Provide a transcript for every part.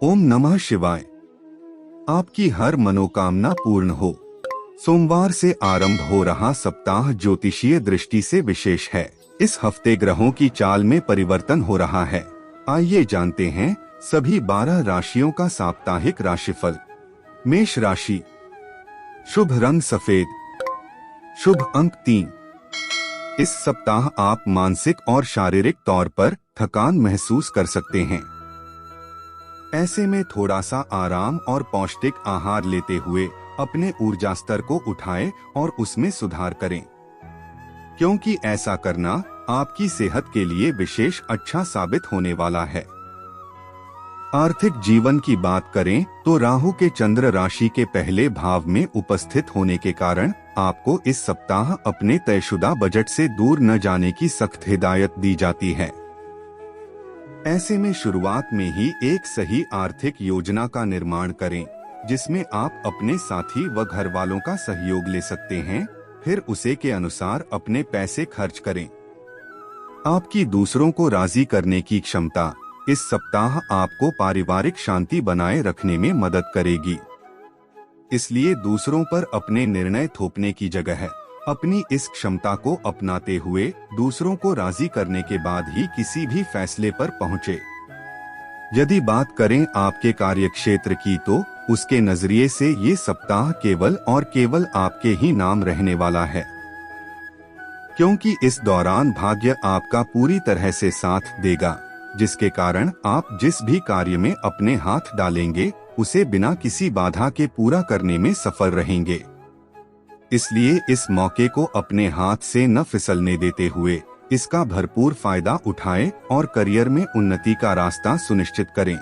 ओम नमः शिवाय। आपकी हर मनोकामना पूर्ण हो। सोमवार से आरंभ हो रहा सप्ताह ज्योतिषीय दृष्टि से विशेष है। इस हफ्ते ग्रहों की चाल में परिवर्तन हो रहा है। आइए जानते हैं सभी 12 राशियों का साप्ताहिक राशिफल। मेष राशि, शुभ रंग सफेद, शुभ अंक 3। इस सप्ताह आप मानसिक और शारीरिक तौर पर थकान महसूस कर सकते हैं। ऐसे में थोड़ा सा आराम और पौष्टिक आहार लेते हुए अपने ऊर्जा स्तर को उठाएं और उसमें सुधार करें, क्योंकि ऐसा करना आपकी सेहत के लिए विशेष अच्छा साबित होने वाला है। आर्थिक जीवन की बात करें तो राहु के चंद्र राशि के पहले भाव में उपस्थित होने के कारण आपको इस सप्ताह अपने तयशुदा बजट से दूर न जाने की सख्त हिदायत दी जाती है। ऐसे में शुरुआत में ही एक सही आर्थिक योजना का निर्माण करें, जिसमें आप अपने साथी व घर वालों का सहयोग ले सकते हैं। फिर उसे के अनुसार अपने पैसे खर्च करें। आपकी दूसरों को राजी करने की क्षमता इस सप्ताह आपको पारिवारिक शांति बनाए रखने में मदद करेगी। इसलिए दूसरों पर अपने निर्णय थोपने की जगह अपनी इस क्षमता को अपनाते हुए दूसरों को राजी करने के बाद ही किसी भी फैसले पर पहुंचे। यदि बात करें आपके कार्यक्षेत्र की तो उसके नजरिए से ये सप्ताह केवल और केवल आपके ही नाम रहने वाला है, क्योंकि इस दौरान भाग्य आपका पूरी तरह से साथ देगा, जिसके कारण आप जिस भी कार्य में अपने हाथ डालेंगे उसे बिना किसी बाधा के पूरा करने में सफल रहेंगे। इसलिए इस मौके को अपने हाथ से न फिसलने देते हुए इसका भरपूर फायदा उठाएं और करियर में उन्नति का रास्ता सुनिश्चित करें।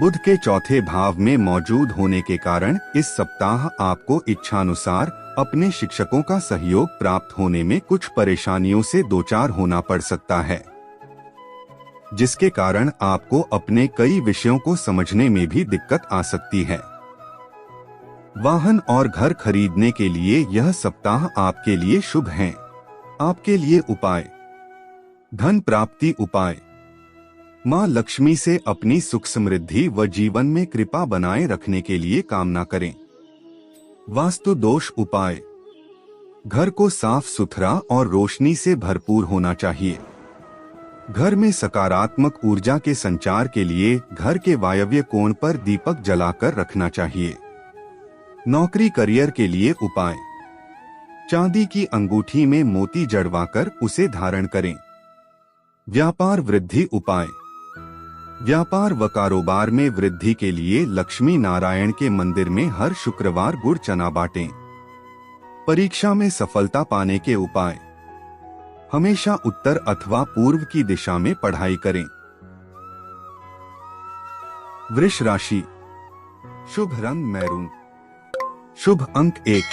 बुध के चौथे भाव में मौजूद होने के कारण इस सप्ताह आपको इच्छानुसार अपने शिक्षकों का सहयोग प्राप्त होने में कुछ परेशानियों से दो चार होना पड़ सकता है, जिसके कारण आपको अपने कई विषयों को समझने में भी दिक्कत आ सकती है। वाहन और घर खरीदने के लिए यह सप्ताह आपके लिए शुभ है। आपके लिए उपाय, धन प्राप्ति उपाय, माँ लक्ष्मी से अपनी सुख समृद्धि व जीवन में कृपा बनाए रखने के लिए कामना करें। वास्तु दोष उपाय, घर को साफ सुथरा और रोशनी से भरपूर होना चाहिए। घर में सकारात्मक ऊर्जा के संचार के लिए घर के वायव्य कोण पर दीपक जलाकर रखना चाहिए। नौकरी करियर के लिए उपाय, चांदी की अंगूठी में मोती जड़वाकर उसे धारण करें। व्यापार वृद्धि उपाय, व्यापार व कारोबार में वृद्धि के लिए लक्ष्मी नारायण के मंदिर में हर शुक्रवार गुड़ चना बांटें। परीक्षा में सफलता पाने के उपाय, हमेशा उत्तर अथवा पूर्व की दिशा में पढ़ाई करें। वृष राशि, शुभ रंग मैरून, शुभ अंक 1।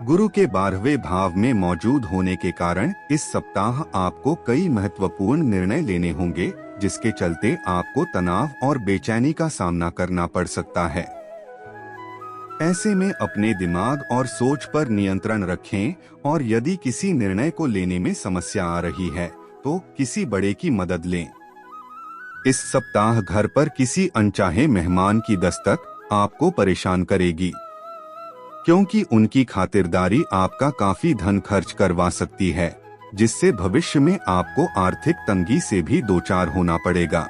गुरु के 12वें भाव में मौजूद होने के कारण इस सप्ताह आपको कई महत्वपूर्ण निर्णय लेने होंगे, जिसके चलते आपको तनाव और बेचैनी का सामना करना पड़ सकता है। ऐसे में अपने दिमाग और सोच पर नियंत्रण रखें और यदि किसी निर्णय को लेने में समस्या आ रही है तो किसी बड़े की मदद लें। इस सप्ताह घर पर किसी अनचाहे मेहमान की दस्तक आपको परेशान करेगी, क्योंकि उनकी खातिरदारी आपका काफी धन खर्च करवा सकती है, जिससे भविष्य में आपको आर्थिक तंगी से भी दो चार होना पड़ेगा।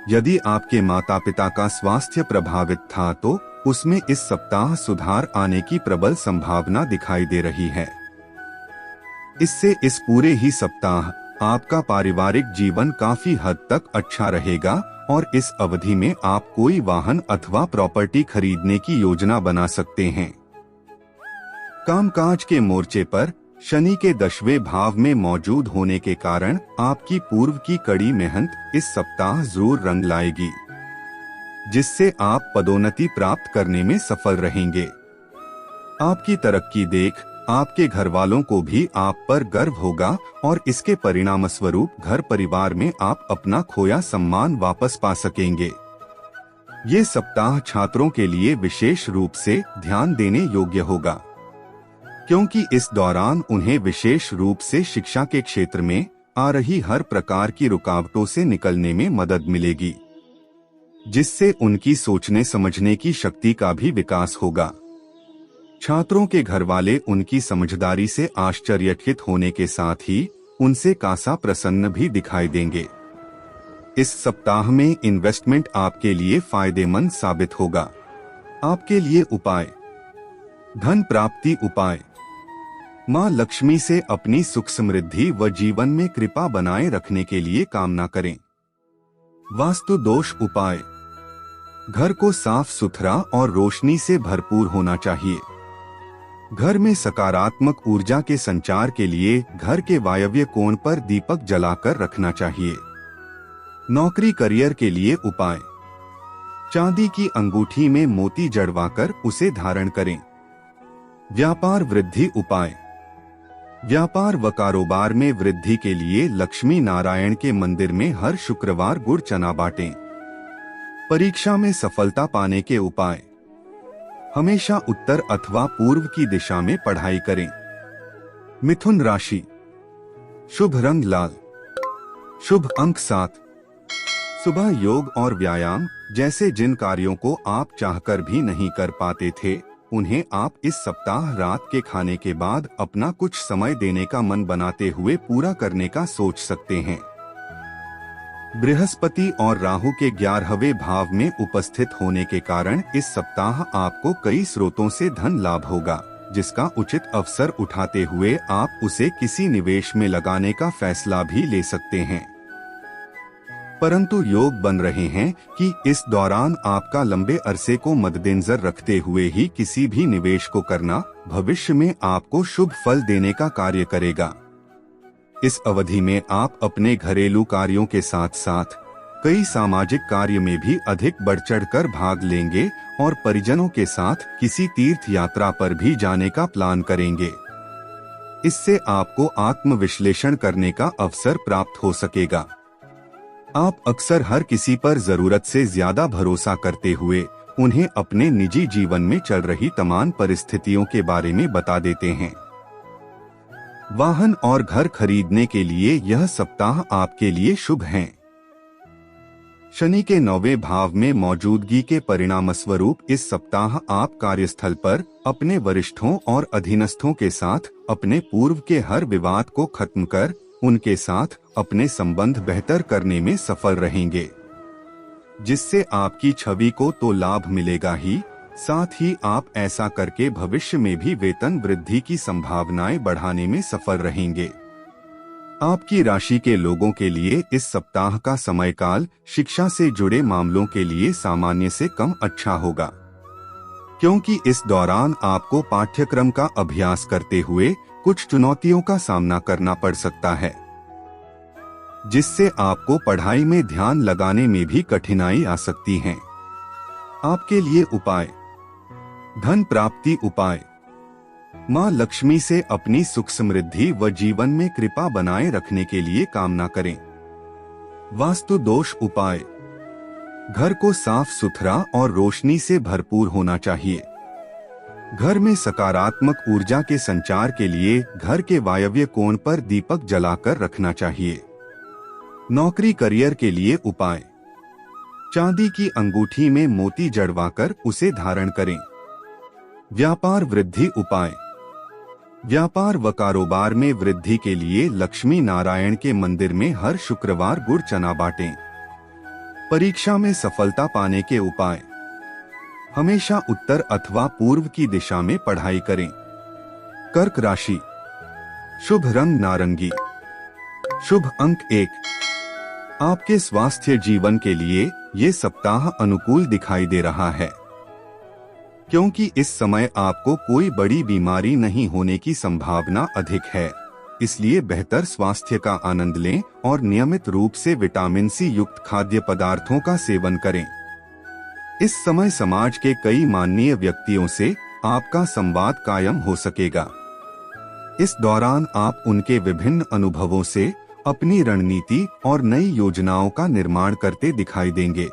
यदि आपके माता पिता का स्वास्थ्य प्रभावित था तो उसमें इस सप्ताह सुधार आने की प्रबल संभावना दिखाई दे रही है। इससे इस पूरे ही सप्ताह आपका पारिवारिक जीवन काफी हद तक अच्छा रहेगा और इस अवधि में आप कोई वाहन अथवा प्रॉपर्टी खरीदने की योजना बना सकते हैं। कामकाज के मोर्चे पर शनि के 10वें भाव में मौजूद होने के कारण आपकी पूर्व की कड़ी मेहनत इस सप्ताह जरूर रंग लाएगी, जिससे आप पदोन्नति प्राप्त करने में सफल रहेंगे। आपकी तरक्की देख आपके घर वालों को भी आप पर गर्व होगा और इसके परिणाम स्वरूप घर परिवार में आप अपना खोया सम्मान वापस पा सकेंगे। ये सप्ताह छात्रों के लिए विशेष रूप से ध्यान देने योग्य होगा, क्योंकि इस दौरान उन्हें विशेष रूप से शिक्षा के क्षेत्र में आ रही हर प्रकार की रुकावटों से निकलने में मदद मिलेगी। जिससे उनकी सोचने समझने की शक्ति का भी विकास होगा। छात्रों के घर वाले उनकी समझदारी से आश्चर्यचकित होने के साथ ही उनसे कासा प्रसन्न भी दिखाई देंगे। इस सप्ताह में इन्वेस्टमेंट आपके लिए फायदेमंद साबित होगा। आपके लिए उपाय। धन प्राप्ति उपाय। मां लक्ष्मी से अपनी सुख समृद्धि व जीवन में कृपा बनाए रखने के लिए कामना करें। वास्तु दोष उपाय। घर को साफ सुथरा और रोशनी से भरपूर होना चाहिए। घर में सकारात्मक ऊर्जा के संचार के लिए घर के वायव्य कोण पर दीपक जलाकर रखना चाहिए। नौकरी करियर के लिए उपाय। चांदी की अंगूठी में मोती जड़वाकर उसे धारण करें। व्यापार वृद्धि उपाय। व्यापार व कारोबार में वृद्धि के लिए लक्ष्मी नारायण के मंदिर में हर शुक्रवार गुड़ चना बांटें। परीक्षा में सफलता पाने के उपाय। हमेशा उत्तर अथवा पूर्व की दिशा में पढ़ाई करें। मिथुन राशि। शुभ रंग लाल। शुभ अंक 7। सुबह योग और व्यायाम जैसे जिन कार्यों को आप चाहकर भी नहीं कर पाते थे, उन्हें आप इस सप्ताह रात के खाने के बाद अपना कुछ समय देने का मन बनाते हुए पूरा करने का सोच सकते हैं। बृहस्पति और राहु के 11वें भाव में उपस्थित होने के कारण इस सप्ताह आपको कई स्रोतों से धन लाभ होगा, जिसका उचित अवसर उठाते हुए आप उसे किसी निवेश में लगाने का फैसला भी ले सकते हैं। परंतु योग बन रहे हैं कि इस दौरान आपका लंबे अरसे को मद्देनजर रखते हुए ही किसी भी निवेश को करना भविष्य में आपको शुभ फल देने का कार्य करेगा। इस अवधि में आप अपने घरेलू कार्यों के साथ साथ कई सामाजिक कार्य में भी अधिक बढ़ चढ़कर भाग लेंगे और परिजनों के साथ किसी तीर्थ यात्रा पर भी जाने का प्लान करेंगे। इससे आपको आत्मविश्लेषण करने का अवसर प्राप्त हो सकेगा। आप अक्सर हर किसी पर जरूरत से ज्यादा भरोसा करते हुए उन्हें अपने निजी जीवन में चल रही तमाम परिस्थितियों के बारे में बता देते हैं। वाहन और घर खरीदने के लिए यह सप्ताह आपके लिए शुभ है। शनि के 9वें भाव में मौजूदगी के परिणामस्वरूप इस सप्ताह आप कार्यस्थल पर अपने वरिष्ठों और अधीनस्थों के साथ अपने पूर्व के हर विवाद को खत्म कर उनके साथ अपने संबंध बेहतर करने में सफल रहेंगे, जिससे आपकी छवि को तो लाभ मिलेगा ही, साथ ही आप ऐसा करके भविष्य में भी वेतन वृद्धि की संभावनाएं बढ़ाने में सफल रहेंगे। आपकी राशि के लोगों के लिए इस सप्ताह का समयकाल शिक्षा से जुड़े मामलों के लिए सामान्य से कम अच्छा होगा, क्योंकि इस दौरान आपको पाठ्यक्रम का अभ्यास करते हुए कुछ चुनौतियों का सामना करना पड़ सकता है, जिससे आपको पढ़ाई में ध्यान लगाने में भी कठिनाई आ सकती है। आपके लिए उपाय। धन प्राप्ति उपाय। मां लक्ष्मी से अपनी सुख समृद्धि व जीवन में कृपा बनाए रखने के लिए कामना करें। वास्तु दोष उपाय। घर को साफ सुथरा और रोशनी से भरपूर होना चाहिए। घर में सकारात्मक ऊर्जा के संचार के लिए घर के वायव्य कोण पर दीपक जलाकर रखना चाहिए। नौकरी करियर के लिए उपाय। चांदी की अंगूठी में मोती जड़वाकर उसे धारण करें। व्यापार वृद्धि उपाय। व्यापार व कारोबार में वृद्धि के लिए लक्ष्मी नारायण के मंदिर में हर शुक्रवार गुड़ चना बांटें। परीक्षा में सफलता पाने के उपाय। हमेशा उत्तर अथवा पूर्व की दिशा में पढ़ाई करें। कर्क राशि। शुभ रंग नारंगी। शुभ अंक 1। आपके स्वास्थ्य जीवन के लिए ये सप्ताह अनुकूल दिखाई दे रहा है, क्योंकि इस समय आपको कोई बड़ी बीमारी नहीं होने की संभावना अधिक है। इसलिए बेहतर स्वास्थ्य का आनंद लें और नियमित रूप से विटामिन सी युक्त खाद्य पदार्थों का सेवन करें। इस समय समाज के कई माननीय व्यक्तियों से आपका संवाद कायम हो सकेगा। इस दौरान आप उनके विभिन्न अनुभवों से अपनी रणनीति और नई योजनाओं का निर्माण करते दिखाई देंगे,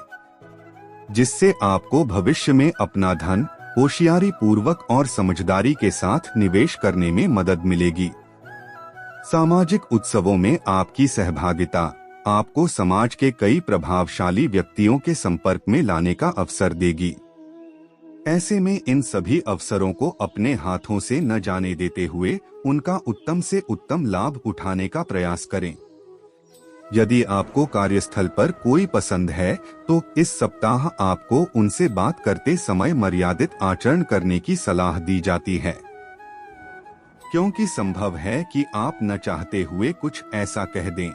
जिससे आपको भविष्य में अपना धन होशियारी पूर्वक और समझदारी के साथ निवेश करने में मदद मिलेगी। सामाजिक उत्सवों में आपकी सहभागिता आपको समाज के कई प्रभावशाली व्यक्तियों के संपर्क में लाने का अवसर देगी। ऐसे में इन सभी अवसरों को अपने हाथों से न जाने देते हुए उनका उत्तम से उत्तम लाभ उठाने का प्रयास करें। यदि आपको कार्यस्थल पर कोई पसंद है तो इस सप्ताह आपको उनसे बात करते समय मर्यादित आचरण करने की सलाह दी जाती है, क्योंकि संभव है कि आप न चाहते हुए कुछ ऐसा कह दें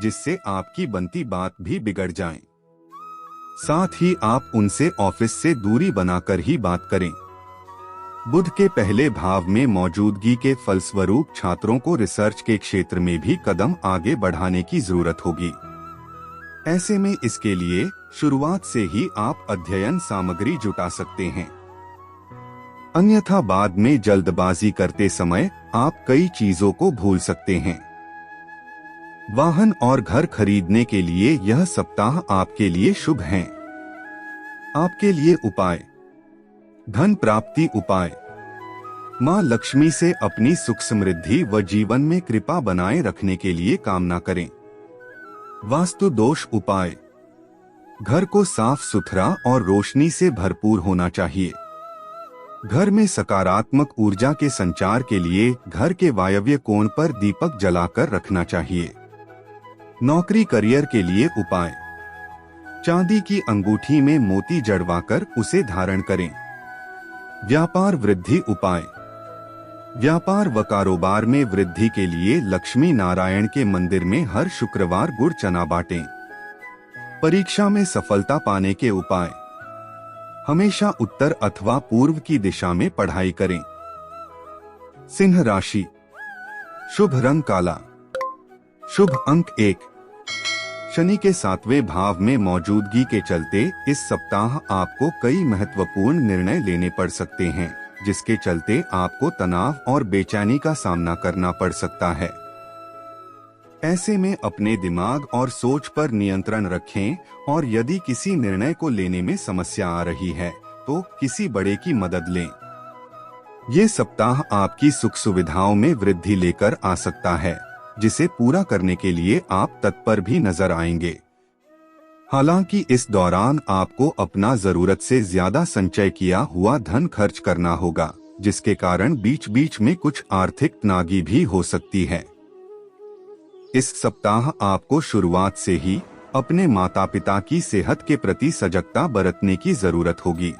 जिससे आपकी बनती बात भी बिगड़ जाए। साथ ही आप उनसे ऑफिस से दूरी बनाकर ही बात करें। बुध के पहले भाव में मौजूदगी के फलस्वरूप छात्रों को रिसर्च के क्षेत्र में भी कदम आगे बढ़ाने की जरूरत होगी। ऐसे में इसके लिए शुरुआत से ही आप अध्ययन सामग्री जुटा सकते हैं, अन्यथा बाद में जल्दबाजी करते समय आप कई चीजों को भूल सकते हैं। वाहन और घर खरीदने के लिए यह सप्ताह आपके लिए शुभ है। आपके लिए उपाय। धन प्राप्ति उपाय। मां लक्ष्मी से अपनी सुख समृद्धि व जीवन में कृपा बनाए रखने के लिए कामना करें। वास्तु दोष उपाय। घर को साफ सुथरा और रोशनी से भरपूर होना चाहिए। घर में सकारात्मक ऊर्जा के संचार के लिए घर के वायव्य कोण पर दीपक जलाकर रखना चाहिए। नौकरी करियर के लिए उपाय। चांदी की अंगूठी में मोती जड़वाकर उसे धारण करें। व्यापार वृद्धि उपाय। व्यापार व कारोबार में वृद्धि के लिए लक्ष्मी नारायण के मंदिर में हर शुक्रवार गुड़ चना बांटें। परीक्षा में सफलता पाने के उपाय। हमेशा उत्तर अथवा पूर्व की दिशा में पढ़ाई करें। सिंह राशि। शुभ रंग काला। शुभ अंक 1। शनि के 7वें भाव में मौजूदगी के चलते इस सप्ताह आपको कई महत्वपूर्ण निर्णय लेने पड़ सकते हैं, जिसके चलते आपको तनाव और बेचैनी का सामना करना पड़ सकता है। ऐसे में अपने दिमाग और सोच पर नियंत्रण रखें और यदि किसी निर्णय को लेने में समस्या आ रही है तो किसी बड़े की मदद लें। ये सप्ताह आपकी सुख सुविधाओं में वृद्धि लेकर आ सकता है, जिसे पूरा करने के लिए आप तत्पर भी नजर आएंगे। हालांकि इस दौरान आपको अपना जरूरत से ज्यादा संचय किया हुआ धन खर्च करना होगा, जिसके कारण बीच बीच में कुछ आर्थिक तनागी भी हो सकती है। इस सप्ताह आपको शुरुआत से ही अपने माता पिता की सेहत के प्रति सजगता बरतने की जरूरत होगी।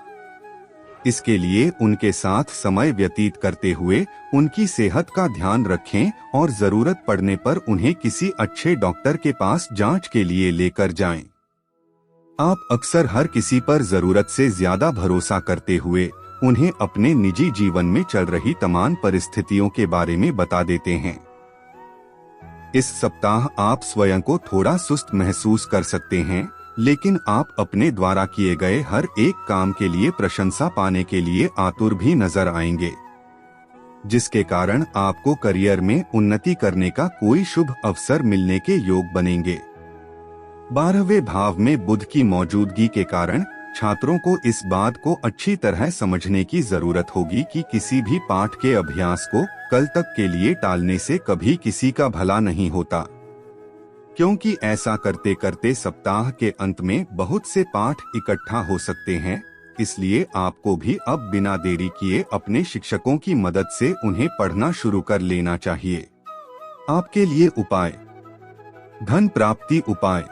इसके लिए उनके साथ समय व्यतीत करते हुए उनकी सेहत का ध्यान रखें और जरूरत पड़ने पर उन्हें किसी अच्छे डॉक्टर के पास जांच के लिए लेकर जाएं। आप अक्सर हर किसी पर जरूरत से ज्यादा भरोसा करते हुए उन्हें अपने निजी जीवन में चल रही तमाम परिस्थितियों के बारे में बता देते हैं। इस सप्ताह आप स्वयं को थोड़ा सुस्त महसूस कर सकते हैं, लेकिन आप अपने द्वारा किए गए हर एक काम के लिए प्रशंसा पाने के लिए आतुर भी नजर आएंगे, जिसके कारण आपको करियर में उन्नति करने का कोई शुभ अवसर मिलने के योग बनेंगे। 12वें भाव में बुध की मौजूदगी के कारण छात्रों को इस बात को अच्छी तरह समझने की जरूरत होगी कि किसी भी पाठ के अभ्यास को कल तक के लिए टालने से कभी किसी का भला नहीं होता, क्योंकि ऐसा करते करते सप्ताह के अंत में बहुत से पाठ इकट्ठा हो सकते हैं। इसलिए आपको भी अब बिना देरी किए अपने शिक्षकों की मदद से उन्हें पढ़ना शुरू कर लेना चाहिए। आपके लिए उपाय। धन प्राप्ति उपाय।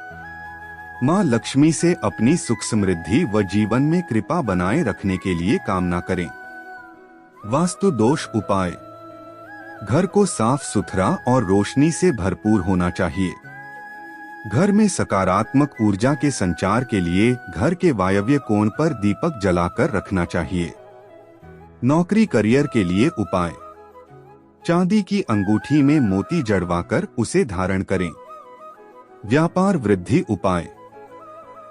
मां लक्ष्मी से अपनी सुख समृद्धि व जीवन में कृपा बनाए रखने के लिए कामना करें। वास्तु दोष उपाय। घर को साफ सुथरा और रोशनी से भरपूर होना चाहिए। घर में सकारात्मक ऊर्जा के संचार के लिए घर के वायव्य कोण पर दीपक जलाकर रखना चाहिए। नौकरी करियर के लिए उपाय। चांदी की अंगूठी में मोती जड़वाकर उसे धारण करें। व्यापार वृद्धि उपाय।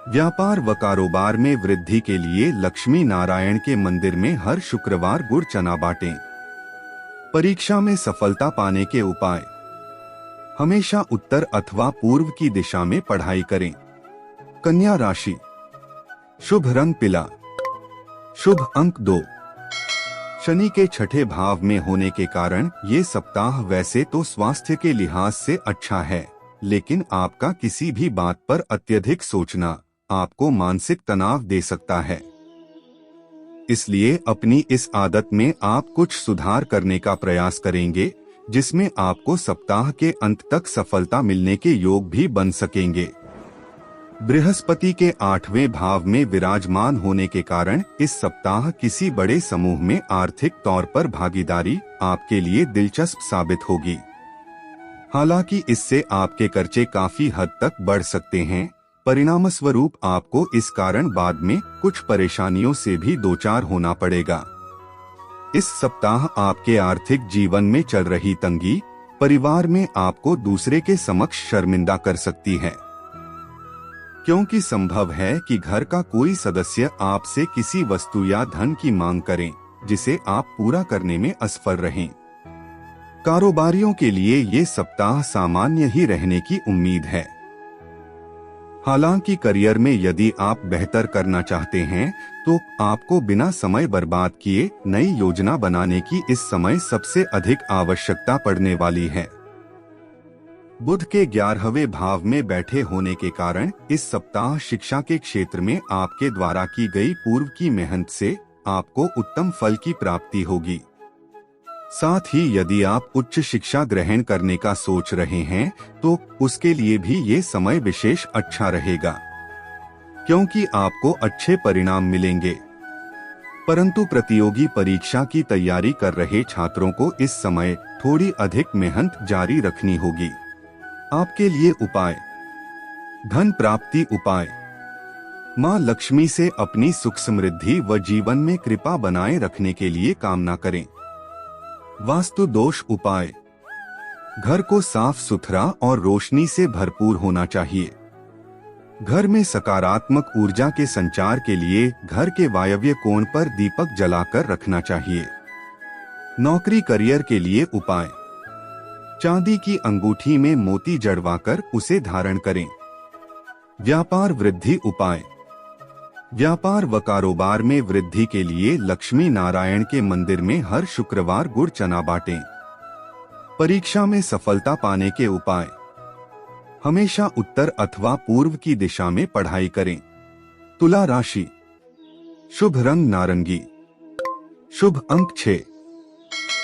व्यापार व कारोबार में वृद्धि के लिए लक्ष्मी नारायण के मंदिर में हर शुक्रवार गुड़ चना बांटें। परीक्षा में सफलता पाने के उपाय। हमेशा उत्तर अथवा पूर्व की दिशा में पढ़ाई करें। कन्या राशि। शुभ रंग पीला। शुभ अंक 2। शनि के 6ठे भाव में होने के कारण ये सप्ताह वैसे तो स्वास्थ्य के लिहाज से अच्छा है, लेकिन आपका किसी भी बात पर अत्यधिक सोचना आपको मानसिक तनाव दे सकता है। इसलिए अपनी इस आदत में आप कुछ सुधार करने का प्रयास करेंगे, जिसमें आपको सप्ताह के अंत तक सफलता मिलने के योग भी बन सकेंगे। बृहस्पति के 8वें भाव में विराजमान होने के कारण इस सप्ताह किसी बड़े समूह में आर्थिक तौर पर भागीदारी आपके लिए दिलचस्प साबित होगी। हालांकि इससे आपके खर्चे काफी हद तक बढ़ सकते हैं। परिणामस्वरूप आपको इस कारण बाद में कुछ परेशानियों से भी दो चार होना पड़ेगा। इस सप्ताह आपके आर्थिक जीवन में चल रही तंगी परिवार में आपको दूसरे के समक्ष शर्मिंदा कर सकती है, क्योंकि संभव है कि घर का कोई सदस्य आपसे किसी वस्तु या धन की मांग करें, जिसे आप पूरा करने में असफल रहें। कारोबारियों के लिए ये सप्ताह सामान्य ही रहने की उम्मीद है। हालांकि करियर में यदि आप बेहतर करना चाहते हैं तो आपको बिना समय बर्बाद किए नई योजना बनाने की इस समय सबसे अधिक आवश्यकता पड़ने वाली है। बुध के 11वें भाव में बैठे होने के कारण इस सप्ताह शिक्षा के क्षेत्र में आपके द्वारा की गई पूर्व की मेहनत से आपको उत्तम फल की प्राप्ति होगी। साथ ही यदि आप उच्च शिक्षा ग्रहण करने का सोच रहे हैं तो उसके लिए भी ये समय विशेष अच्छा रहेगा, क्योंकि आपको अच्छे परिणाम मिलेंगे। परंतु प्रतियोगी परीक्षा की तैयारी कर रहे छात्रों को इस समय थोड़ी अधिक मेहनत जारी रखनी होगी। आपके लिए उपाय। धन प्राप्ति उपाय। मां लक्ष्मी से अपनी सुख समृद्धि व जीवन में कृपा बनाए रखने के लिए कामना करें। वास्तु दोष उपाय। घर को साफ सुथरा और रोशनी से भरपूर होना चाहिए। घर में सकारात्मक ऊर्जा के संचार के लिए घर के वायव्य कोण पर दीपक जलाकर रखना चाहिए। नौकरी करियर के लिए उपाय। चांदी की अंगूठी में मोती जड़वाकर उसे धारण करें। व्यापार वृद्धि उपाय। व्यापार व कारोबार में वृद्धि के लिए लक्ष्मी नारायण के मंदिर में हर शुक्रवार गुड़ चना बांटें। परीक्षा में सफलता पाने के उपाय। हमेशा उत्तर अथवा पूर्व की दिशा में पढ़ाई करें। तुला राशि। शुभ रंग नारंगी। शुभ अंक 6।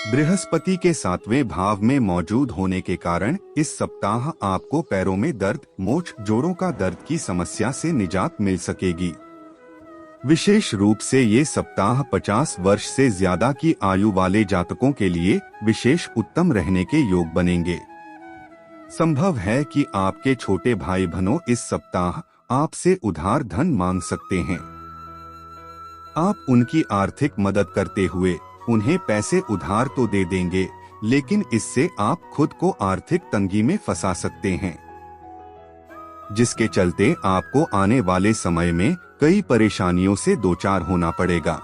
बृहस्पति के 7वें भाव में मौजूद होने के कारण इस सप्ताह आपको पैरों में दर्द, मोच, जोड़ों का दर्द की समस्या से निजात मिल सकेगी। विशेष रूप से ये सप्ताह 50 वर्ष से ज्यादा की आयु वाले जातकों के लिए विशेष उत्तम रहने के योग बनेंगे। संभव है कि आपके छोटे भाई बहनों इस सप्ताह आपसे उधार धन मांग सकते हैं। आप उनकी आर्थिक मदद करते हुए उन्हें पैसे उधार तो दे देंगे, लेकिन इससे आप खुद को आर्थिक तंगी में फंसा सकते हैं, जिसके चलते आपको आने वाले समय में कई परेशानियों से दो चार होना पड़ेगा।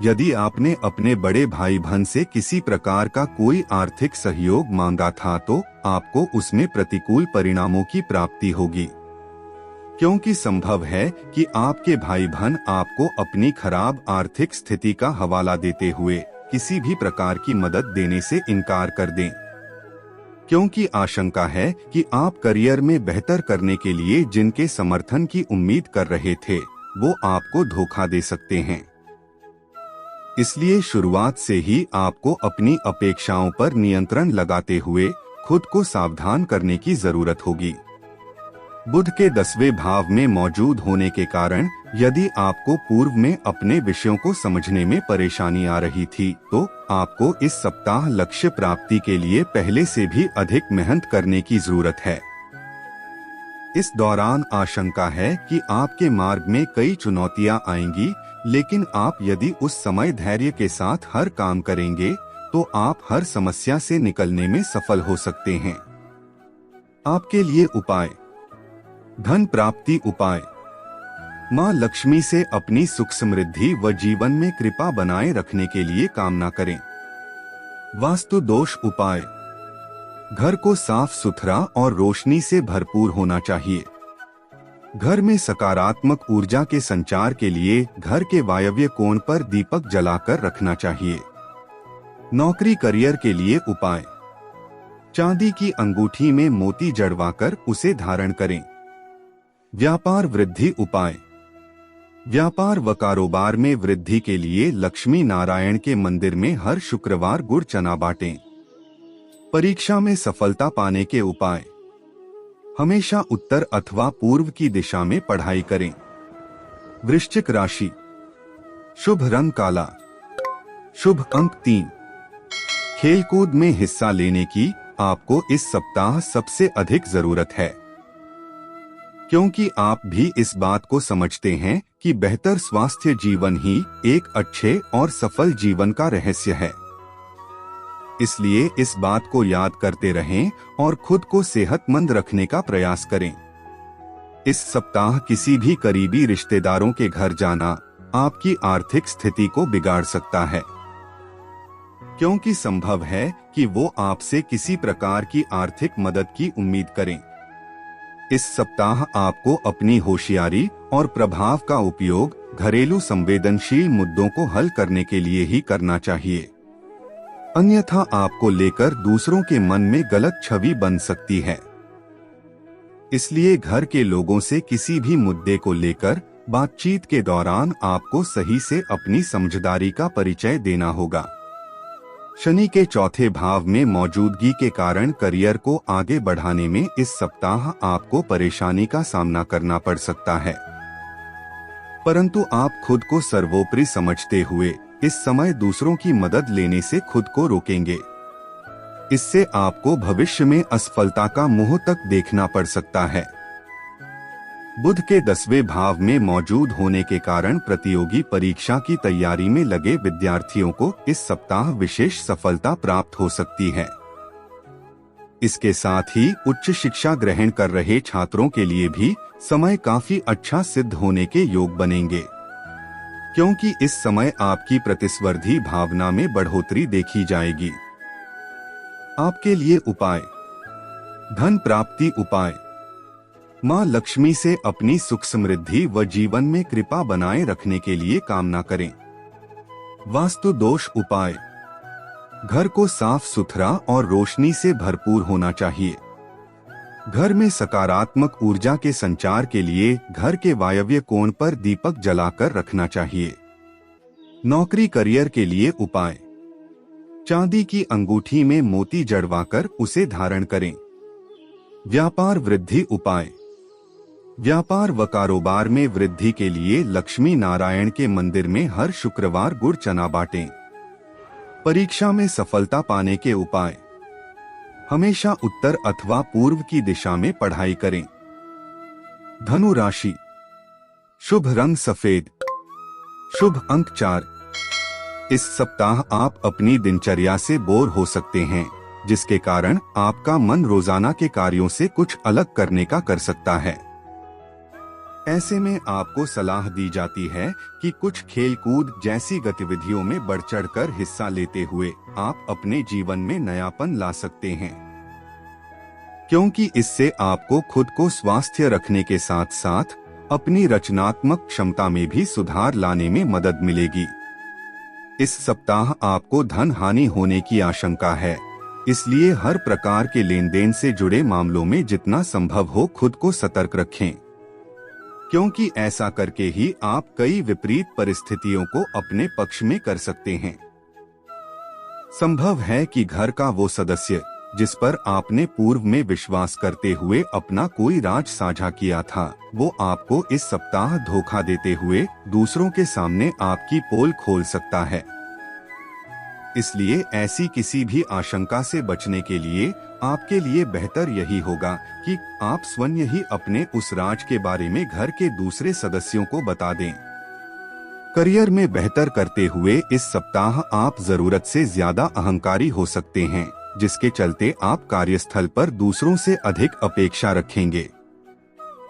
यदि आपने अपने बड़े भाई बहन से किसी प्रकार का कोई आर्थिक सहयोग मांगा था तो आपको उसमें प्रतिकूल परिणामों की प्राप्ति होगी, क्योंकि संभव है कि आपके भाई बहन आपको अपनी खराब आर्थिक स्थिति का हवाला देते हुए किसी भी प्रकार की मदद देने से इनकार कर दें, क्योंकि आशंका है कि आप करियर में बेहतर करने के लिए जिनके समर्थन की उम्मीद कर रहे थे वो आपको धोखा दे सकते हैं। इसलिए शुरुआत से ही आपको अपनी अपेक्षाओं पर नियंत्रण लगाते हुए खुद को सावधान करने की जरूरत होगी। बुध के 10वें भाव में मौजूद होने के कारण यदि आपको पूर्व में अपने विषयों को समझने में परेशानी आ रही थी तो आपको इस सप्ताह लक्ष्य प्राप्ति के लिए पहले से भी अधिक मेहनत करने की जरूरत है। इस दौरान आशंका है कि आपके मार्ग में कई चुनौतियां आएंगी, लेकिन आप यदि उस समय धैर्य के साथ हर काम करेंगे तो आप हर समस्या से निकलने में सफल हो सकते हैं। आपके लिए उपाय। धन प्राप्ति उपाय। मां लक्ष्मी से अपनी सुख समृद्धि व जीवन में कृपा बनाए रखने के लिए कामना करें। वास्तु दोष उपाय। घर को साफ सुथरा और रोशनी से भरपूर होना चाहिए। घर में सकारात्मक ऊर्जा के संचार के लिए घर के वायव्य कोण पर दीपक जलाकर रखना चाहिए। नौकरी करियर के लिए उपाय। चांदी की अंगूठी में मोती जड़वाकर उसे धारण करें। व्यापार वृद्धि उपाय। व्यापार व कारोबार में वृद्धि के लिए लक्ष्मी नारायण के मंदिर में हर शुक्रवार गुड़ चना बांटें। परीक्षा में सफलता पाने के उपाय। हमेशा उत्तर अथवा पूर्व की दिशा में पढ़ाई करें। वृश्चिक राशि। शुभ रंग काला। शुभ अंक 3। खेलकूद में हिस्सा लेने की आपको इस सप्ताह सबसे अधिक जरूरत है, क्योंकि आप भी इस बात को समझते हैं कि बेहतर स्वास्थ्य जीवन ही एक अच्छे और सफल जीवन का रहस्य है। इसलिए इस बात को याद करते रहें और खुद को सेहतमंद रखने का प्रयास करें। इस सप्ताह किसी भी करीबी रिश्तेदारों के घर जाना आपकी आर्थिक स्थिति को बिगाड़ सकता है, क्योंकि संभव है कि वो आपसे किसी प्रकार की आर्थिक मदद की उम्मीद करें। इस सप्ताह आपको अपनी होशियारी और प्रभाव का उपयोग घरेलू संवेदनशील मुद्दों को हल करने के लिए ही करना चाहिए, अन्यथा आपको लेकर दूसरों के मन में गलत छवि बन सकती है। इसलिए घर के लोगों से किसी भी मुद्दे को लेकर बातचीत के दौरान आपको सही से अपनी समझदारी का परिचय देना होगा। शनि के चौथे भाव में मौजूदगी के कारण करियर को आगे बढ़ाने में इस सप्ताह आपको परेशानी का सामना करना पड़ सकता है, परंतु आप खुद को सर्वोपरि समझते हुए इस समय दूसरों की मदद लेने से खुद को रोकेंगे। इससे आपको भविष्य में असफलता का मुंह तक देखना पड़ सकता है। बुध के 10वें भाव में मौजूद होने के कारण प्रतियोगी परीक्षा की तैयारी में लगे विद्यार्थियों को इस सप्ताह विशेष सफलता प्राप्त हो सकती है। इसके साथ ही उच्च शिक्षा ग्रहण कर रहे छात्रों के लिए भी समय काफी अच्छा सिद्ध होने के योग बनेंगे, क्योंकि इस समय आपकी प्रतिस्पर्धी भावना में बढ़ोतरी देखी जाएगी। आपके लिए उपाय। धन प्राप्ति उपाय। मां लक्ष्मी से अपनी सुख समृद्धि व जीवन में कृपा बनाए रखने के लिए कामना करें। वास्तु दोष उपाय। घर को साफ सुथरा और रोशनी से भरपूर होना चाहिए। घर में सकारात्मक ऊर्जा के संचार के लिए घर के वायव्य कोण पर दीपक जलाकर रखना चाहिए। नौकरी करियर के लिए उपाय। चांदी की अंगूठी में मोती जड़वाकर उसे धारण करें। व्यापार वृद्धि उपाय। व्यापार व कारोबार में वृद्धि के लिए लक्ष्मी नारायण के मंदिर में हर शुक्रवार गुड़ चना बांटें। परीक्षा में सफलता पाने के उपाय। हमेशा उत्तर अथवा पूर्व की दिशा में पढ़ाई करें। धनु राशि। शुभ रंग सफेद। शुभ अंक 4। इस सप्ताह आप अपनी दिनचर्या से बोर हो सकते हैं, जिसके कारण आपका मन रोजाना के कार्यों से कुछ अलग करने का कर सकता है। ऐसे में आपको सलाह दी जाती है कि कुछ खेलकूद जैसी गतिविधियों में बढ़ चढ़कर हिस्सा लेते हुए आप अपने जीवन में नयापन ला सकते हैं, क्योंकि इससे आपको खुद को स्वास्थ्य रखने के साथ साथ अपनी रचनात्मक क्षमता में भी सुधार लाने में मदद मिलेगी। इस सप्ताह आपको धन हानि होने की आशंका है, इसलिए हर प्रकार के लेन देन से जुड़े मामलों में जितना संभव हो खुद को सतर्क रखें, क्योंकि ऐसा करके ही आप कई विपरीत परिस्थितियों को अपने पक्ष में कर सकते हैं। संभव है कि घर का वो सदस्य जिस पर आपने पूर्व में विश्वास करते हुए अपना कोई राज साझा किया था, वो आपको इस सप्ताह धोखा देते हुए दूसरों के सामने आपकी पोल खोल सकता है। इसलिए ऐसी किसी भी आशंका से बचने के लिए आपके लिए बेहतर यही होगा कि आप स्वयं ही अपने उस राज के बारे में घर के दूसरे सदस्यों को बता दें। करियर में बेहतर करते हुए इस सप्ताह आप जरूरत से ज्यादा अहंकारी हो सकते हैं, जिसके चलते आप कार्यस्थल पर दूसरों से अधिक अपेक्षा रखेंगे।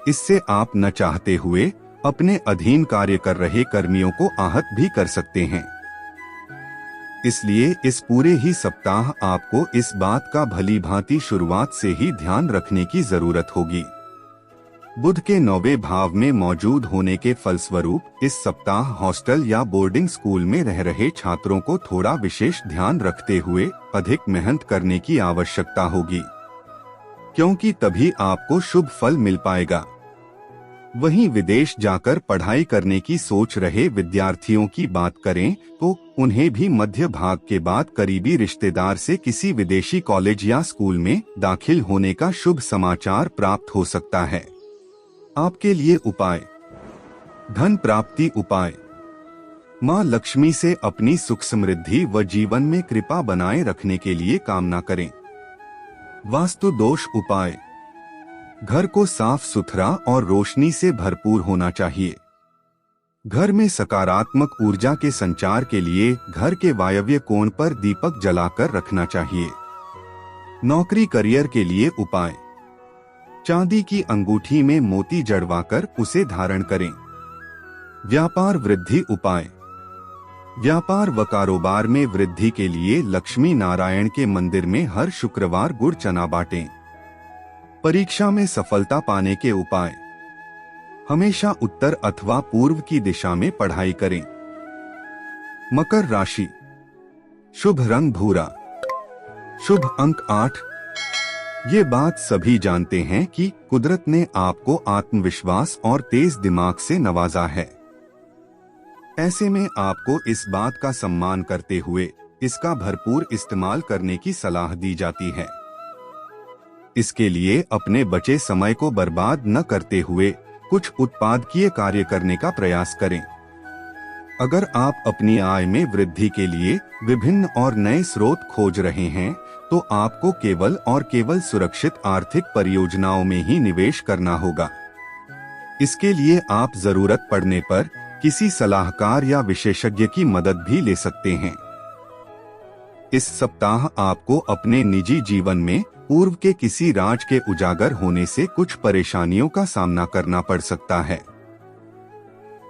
इससे आप न चाहते हुए अपने अधीन कार्य कर रहे कर्मियों को आहत भी कर सकते हैं। इसलिए इस पूरे ही सप्ताह आपको इस बात का भली भांति शुरुआत से ही ध्यान रखने की जरूरत होगी। बुध के 9वें भाव में मौजूद होने के फलस्वरूप इस सप्ताह हॉस्टल या बोर्डिंग स्कूल में रह रहे छात्रों को थोड़ा विशेष ध्यान रखते हुए अधिक मेहनत करने की आवश्यकता होगी, क्योंकि तभी आपको शुभ फल मिल पाएगा। वहीं विदेश जाकर पढ़ाई करने की सोच रहे विद्यार्थियों की बात करें तो उन्हें भी मध्य भाग के बाद करीबी रिश्तेदार से किसी विदेशी कॉलेज या स्कूल में दाखिल होने का शुभ समाचार प्राप्त हो सकता है। आपके लिए उपाय। धन प्राप्ति उपाय। मां लक्ष्मी से अपनी सुख समृद्धि व जीवन में कृपा बनाए रखने के लिए कामना करें। वास्तु दोष उपाय। घर को साफ सुथरा और रोशनी से भरपूर होना चाहिए। घर में सकारात्मक ऊर्जा के संचार के लिए घर के वायव्य कोण पर दीपक जलाकर रखना चाहिए। नौकरी करियर के लिए उपाय। चांदी की अंगूठी में मोती जड़वाकर उसे धारण करें। व्यापार वृद्धि उपाय। व्यापार व कारोबार में वृद्धि के लिए लक्ष्मी नारायण के मंदिर में हर शुक्रवार गुड़ चना बांटें। परीक्षा में सफलता पाने के उपाय। हमेशा उत्तर अथवा पूर्व की दिशा में पढ़ाई करें। मकर राशि। शुभ रंग भूरा। शुभ अंक 8। ये बात सभी जानते हैं कि कुदरत ने आपको आत्मविश्वास और तेज दिमाग से नवाजा है। ऐसे में आपको इस बात का सम्मान करते हुए इसका भरपूर इस्तेमाल करने की सलाह दी जाती है। इसके लिए अपने बचे समय को बर्बाद न करते हुए कुछ उत्पादकीय कार्य करने का प्रयास करें। अगर आप अपनी आय में वृद्धि के लिए विभिन्न और नए स्रोत खोज रहे हैं तो आपको केवल और केवल सुरक्षित आर्थिक परियोजनाओं में ही निवेश करना होगा। इसके लिए आप जरूरत पड़ने पर किसी सलाहकार या विशेषज्ञ की मदद भी ले सकते हैं। इस सप्ताह आपको अपने निजी जीवन में पूर्व के किसी राज के उजागर होने से कुछ परेशानियों का सामना करना पड़ सकता है।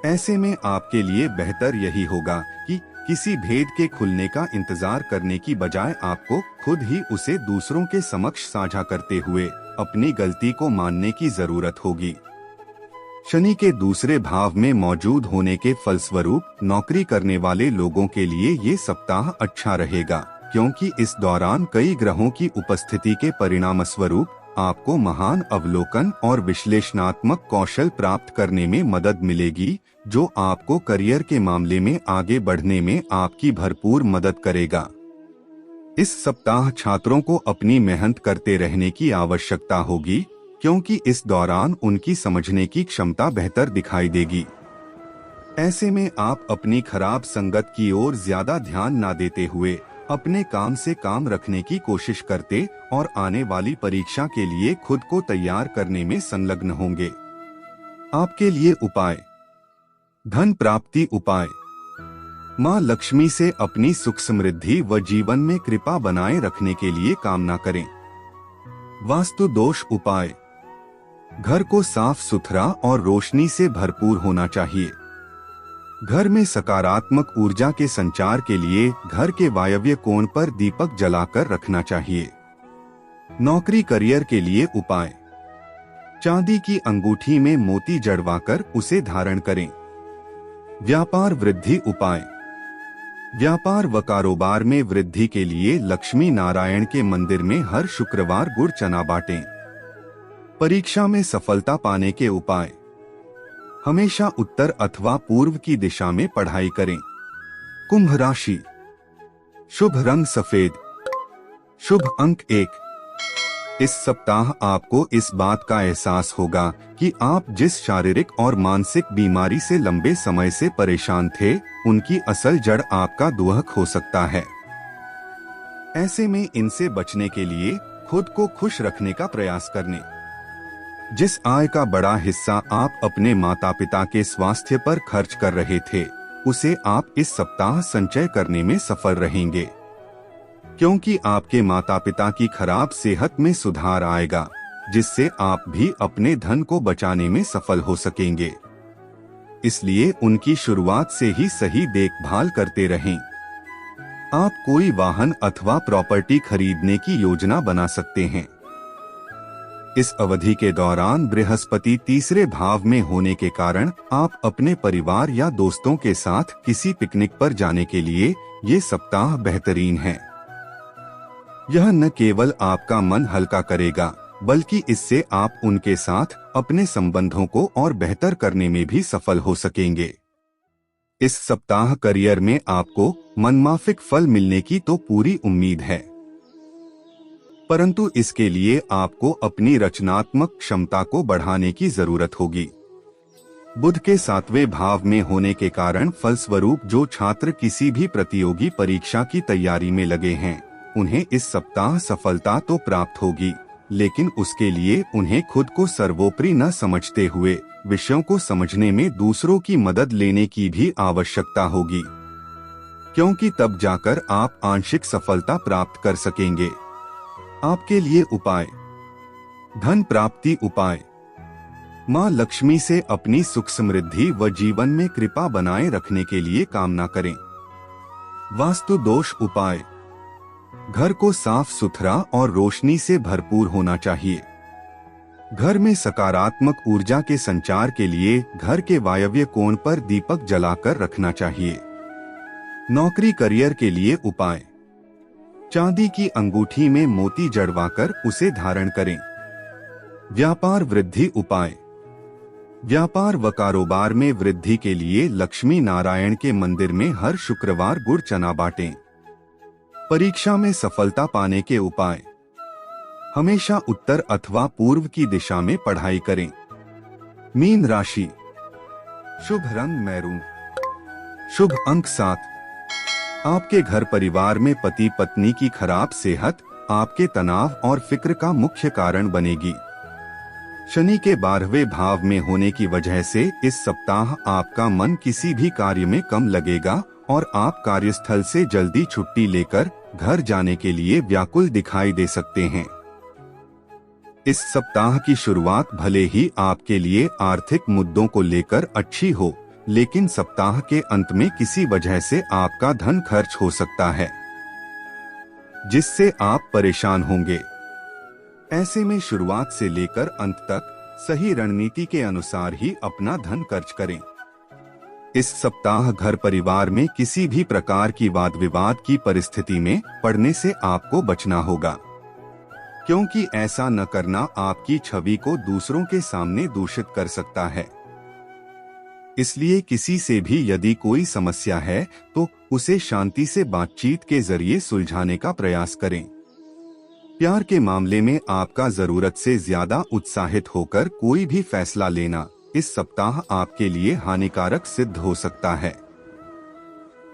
ऐसे में आपके लिए बेहतर यही होगा कि किसी भेद के खुलने का इंतजार करने की बजाय आपको खुद ही उसे दूसरों के समक्ष साझा करते हुए अपनी गलती को मानने की जरूरत होगी। शनि के दूसरे भाव में मौजूद होने के फलस्वरूप नौकरी करने वाले लोगों के लिए ये सप्ताह अच्छा रहेगा, क्योंकि इस दौरान कई ग्रहों की उपस्थिति के परिणाम स्वरूप आपको महान अवलोकन और विश्लेषणात्मक कौशल प्राप्त करने में मदद मिलेगी, जो आपको करियर के मामले में आगे बढ़ने में आपकी भरपूर मदद करेगा। इस सप्ताह छात्रों को अपनी मेहनत करते रहने की आवश्यकता होगी, क्योंकि इस दौरान उनकी समझने की क्षमता बेहतर दिखाई देगी। ऐसे में आप अपनी खराब संगत की ओर ज्यादा ध्यान न देते हुए अपने काम से काम रखने की कोशिश करते और आने वाली परीक्षा के लिए खुद को तैयार करने में संलग्न होंगे। आपके लिए उपाय। धन प्राप्ति उपाय। मां लक्ष्मी से अपनी सुख समृद्धि व जीवन में कृपा बनाए रखने के लिए कामना करें। वास्तु दोष उपाय। घर को साफ सुथरा और रोशनी से भरपूर होना चाहिए। घर में सकारात्मक ऊर्जा के संचार के लिए घर के वायव्य कोण पर दीपक जलाकर रखना चाहिए। नौकरी करियर के लिए उपाय। चांदी की अंगूठी में मोती जड़वाकर उसे धारण करें। व्यापार वृद्धि उपाय। व्यापार व कारोबार में वृद्धि के लिए लक्ष्मी नारायण के मंदिर में हर शुक्रवार गुड़ चना बांटें। परीक्षा में सफलता पाने के उपाय। हमेशा उत्तर अथवा पूर्व की दिशा में पढ़ाई करें। कुंभ राशि। शुभ रंग सफेद। शुभ अंक 1। इस सप्ताह आपको इस बात का एहसास होगा कि आप जिस शारीरिक और मानसिक बीमारी से लंबे समय से परेशान थे, उनकी असल जड़ आपका दुहक हो सकता है। ऐसे में इनसे बचने के लिए खुद को खुश रखने का प्रयास करने। जिस आय का बड़ा हिस्सा आप अपने माता पिता के स्वास्थ्य पर खर्च कर रहे थे, उसे आप इस सप्ताह संचय करने में सफल रहेंगे, क्योंकि आपके माता पिता की खराब सेहत में सुधार आएगा, जिससे आप भी अपने धन को बचाने में सफल हो सकेंगे। इसलिए उनकी शुरुआत से ही सही देखभाल करते रहें। आप कोई वाहन अथवा प्रॉपर्टी खरीदने की योजना बना सकते हैं। इस अवधि के दौरान बृहस्पति तीसरे भाव में होने के कारण आप अपने परिवार या दोस्तों के साथ किसी पिकनिक पर जाने के लिए ये सप्ताह बेहतरीन है। यह न केवल आपका मन हल्का करेगा बल्कि इससे आप उनके साथ अपने संबंधों को और बेहतर करने में भी सफल हो सकेंगे। इस सप्ताह करियर में आपको मनमाफिक फल मिलने की तो पूरी उम्मीद है, परंतु इसके लिए आपको अपनी रचनात्मक क्षमता को बढ़ाने की जरूरत होगी। बुध के 7वें भाव में होने के कारण फलस्वरूप जो छात्र किसी भी प्रतियोगी परीक्षा की तैयारी में लगे हैं, उन्हें इस सप्ताह सफलता तो प्राप्त होगी, लेकिन उसके लिए उन्हें खुद को सर्वोपरि न समझते हुए विषयों को समझने में दूसरों की मदद लेने की भी आवश्यकता होगी, क्योंकि तब जाकर आप आंशिक सफलता प्राप्त कर सकेंगे। आपके लिए उपाय। धन प्राप्ति उपाय। माँ लक्ष्मी से अपनी सुख समृद्धि व जीवन में कृपा बनाए रखने के लिए कामना करें। वास्तु दोष उपाय। घर को साफ सुथरा और रोशनी से भरपूर होना चाहिए। घर में सकारात्मक ऊर्जा के संचार के लिए घर के वायव्य कोण पर दीपक जलाकर रखना चाहिए। नौकरी करियर के लिए उपाय। चांदी की अंगूठी में मोती जड़वाकर उसे धारण करें। व्यापार वृद्धि उपाय। व्यापार व कारोबार में वृद्धि के लिए लक्ष्मी नारायण के मंदिर में हर शुक्रवार गुड़ चना बांटें। परीक्षा में सफलता पाने के उपाय। हमेशा उत्तर अथवा पूर्व की दिशा में पढ़ाई करें। मीन राशि। शुभ रंग मैरून। शुभ अंक 7। आपके घर परिवार में पति पत्नी की खराब सेहत आपके तनाव और फिक्र का मुख्य कारण बनेगी। शनि के 12वें भाव में होने की वजह से इस सप्ताह आपका मन किसी भी कार्य में कम लगेगा और आप कार्यस्थल से जल्दी छुट्टी लेकर घर जाने के लिए व्याकुल दिखाई दे सकते हैं। इस सप्ताह की शुरुआत भले ही आपके लिए आर्थिक मुद्दों को लेकर अच्छी हो, लेकिन सप्ताह के अंत में किसी वजह से आपका धन खर्च हो सकता है, जिससे आप परेशान होंगे। ऐसे में शुरुआत से लेकर अंत तक सही रणनीति के अनुसार ही अपना धन खर्च करें। इस सप्ताह घर परिवार में किसी भी प्रकार की वाद विवाद की परिस्थिति में पड़ने से आपको बचना होगा, क्योंकि ऐसा न करना आपकी छवि को दूसरों के सामने दूषित कर सकता है। इसलिए किसी से भी यदि कोई समस्या है तो उसे शांति से बातचीत के जरिए सुलझाने का प्रयास करें। प्यार के मामले में आपका जरूरत से ज्यादा उत्साहित होकर कोई भी फैसला लेना इस सप्ताह आपके लिए हानिकारक सिद्ध हो सकता है।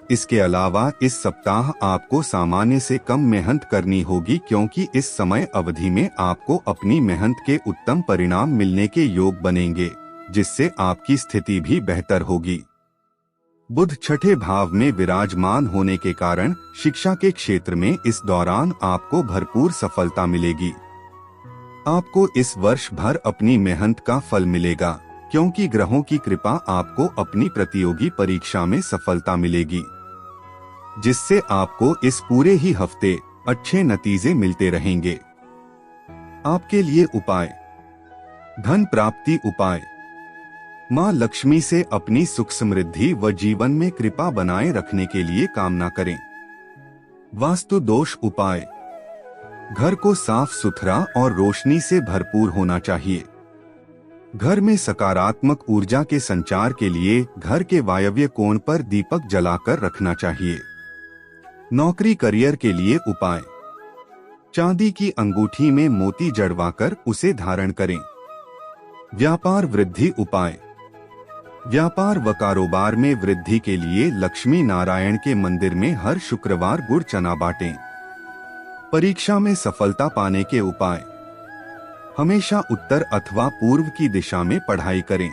इसके अलावा इस सप्ताह आपको सामान्य से कम मेहनत करनी होगी, क्योंकि इस समय अवधि में आपको अपनी मेहनत के उत्तम परिणाम मिलने के योग बनेंगे, जिससे आपकी स्थिति भी बेहतर होगी। बुध 6ठे भाव में विराजमान होने के कारण शिक्षा के क्षेत्र में इस दौरान आपको भरपूर सफलता मिलेगी। आपको इस वर्ष भर अपनी मेहनत का फल मिलेगा, क्योंकि ग्रहों की कृपा आपको अपनी प्रतियोगी परीक्षा में सफलता मिलेगी, जिससे आपको इस पूरे ही हफ्ते अच्छे नतीजे मिलते रहेंगे। आपके लिए उपाय। धन प्राप्ति उपाय। माँ लक्ष्मी से अपनी सुख समृद्धि व जीवन में कृपा बनाए रखने के लिए कामना करें। वास्तु दोष उपाय। घर को साफ सुथरा और रोशनी से भरपूर होना चाहिए। घर में सकारात्मक ऊर्जा के संचार के लिए घर के वायव्य कोण पर दीपक जलाकर रखना चाहिए। नौकरी करियर के लिए उपाय। चांदी की अंगूठी में मोती जड़वाकर उसे धारण करें। व्यापार वृद्धि उपाय। व्यापार व कारोबार में वृद्धि के लिए लक्ष्मी नारायण के मंदिर में हर शुक्रवार गुड़ चना बांटें। परीक्षा में सफलता पाने के उपाय। हमेशा उत्तर अथवा पूर्व की दिशा में पढ़ाई करें।